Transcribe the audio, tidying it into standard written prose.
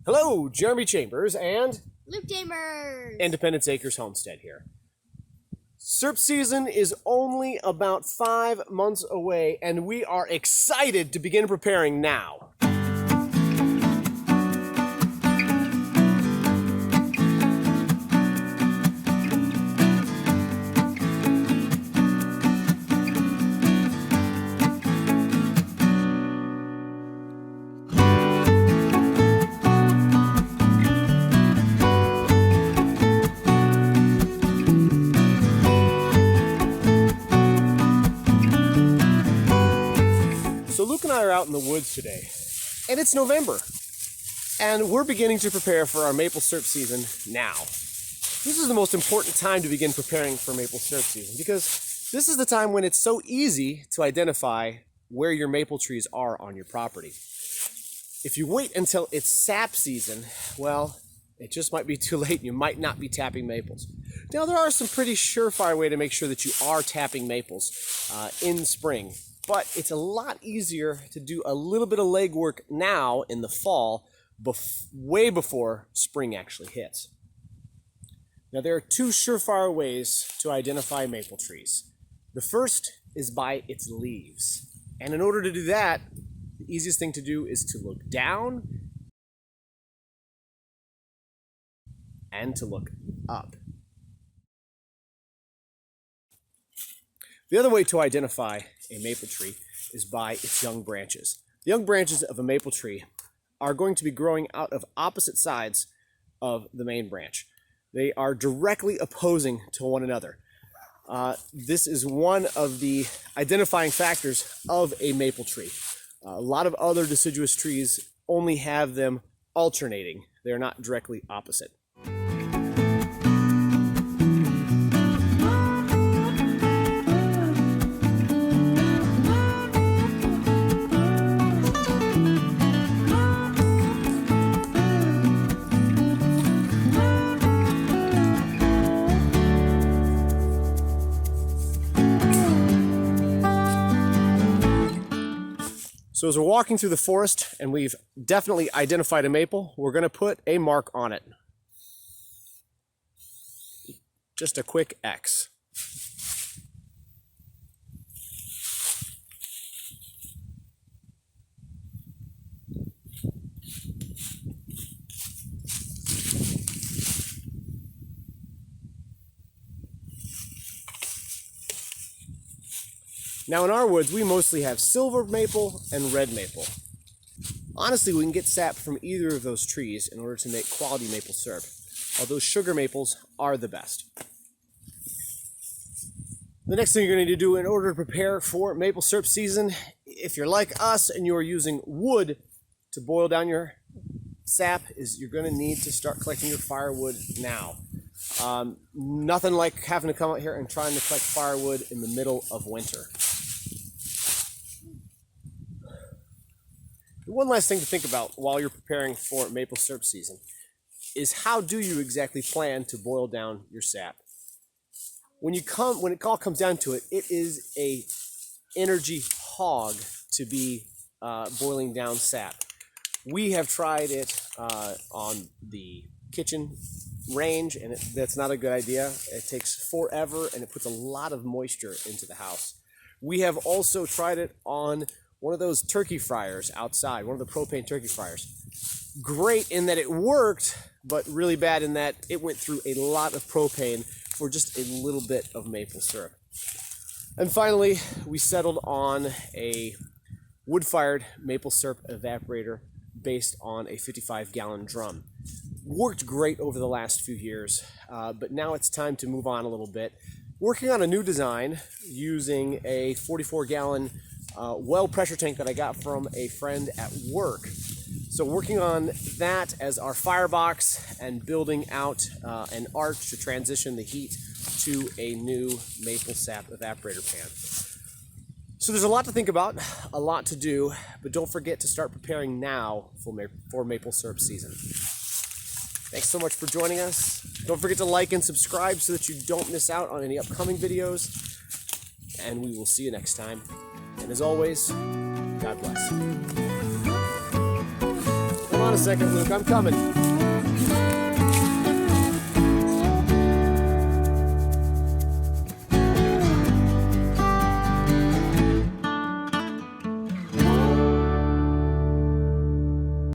Hello, Jeremy Chambers and Luke Chambers! Independence Acres Homestead here. Syrup season is only about 5 months away, and we are excited to begin preparing now. So Luke and I are out in the woods today, and it's November, and we're beginning to prepare for our maple syrup season now. This is the most important time to begin preparing for maple syrup season because this is the time when it's so easy to identify where your maple trees are on your property. If you wait until it's sap season, well, it just might be too late and you might not be tapping maples. Now, there are some pretty surefire way to make sure that you are tapping maples in spring. But it's a lot easier to do a little bit of legwork now in the fall, way before spring actually hits. Now, there are two surefire ways to identify maple trees. The first is by its leaves. And in order to do that, the easiest thing to do is to look down and to look up. The other way to identify a maple tree is by its young branches. The young branches of a maple tree are going to be growing out of opposite sides of the main branch. They are directly opposing to one another. This is one of the identifying factors of a maple tree. A lot of other deciduous trees only have them alternating. They're not directly opposite. So as we're walking through the forest and we've definitely identified a maple, we're going to put a mark on it. Just a quick X. Now in our woods, we mostly have silver maple and red maple. Honestly, we can get sap from either of those trees in order to make quality maple syrup, although sugar maples are the best. The next thing you're going to need to do in order to prepare for maple syrup season, if you're like us and you're using wood to boil down your sap, is you're going to need to start collecting your firewood now. Nothing like having to come out here and trying to collect firewood in the middle of winter. One last thing to think about while you're preparing for maple syrup season is how do you exactly plan to boil down your sap? When it all comes down to it, it is a energy hog to be boiling down sap. We have tried it on the kitchen range, and that's not a good idea. It takes forever, and it puts a lot of moisture into the house. We have also tried it on one of those turkey fryers outside, one of the propane turkey fryers. Great in that it worked, but really bad in that it went through a lot of propane for just a little bit of maple syrup. And finally, we settled on a wood-fired maple syrup evaporator based on a 55-gallon drum. Worked great over the last few years, but now it's time to move on a little bit. Working on a new design using a 44-gallon well pressure tank that I got from a friend at work. So working on that as our firebox and building out an arch to transition the heat to a new maple sap evaporator pan. So there's a lot to think about, a lot to do, but don't forget to start preparing now for maple syrup season. Thanks so much for joining us. Don't forget to like and subscribe so that you don't miss out on any upcoming videos. And we will see you next time. And as always, God bless. on a second, Luke. I'm coming.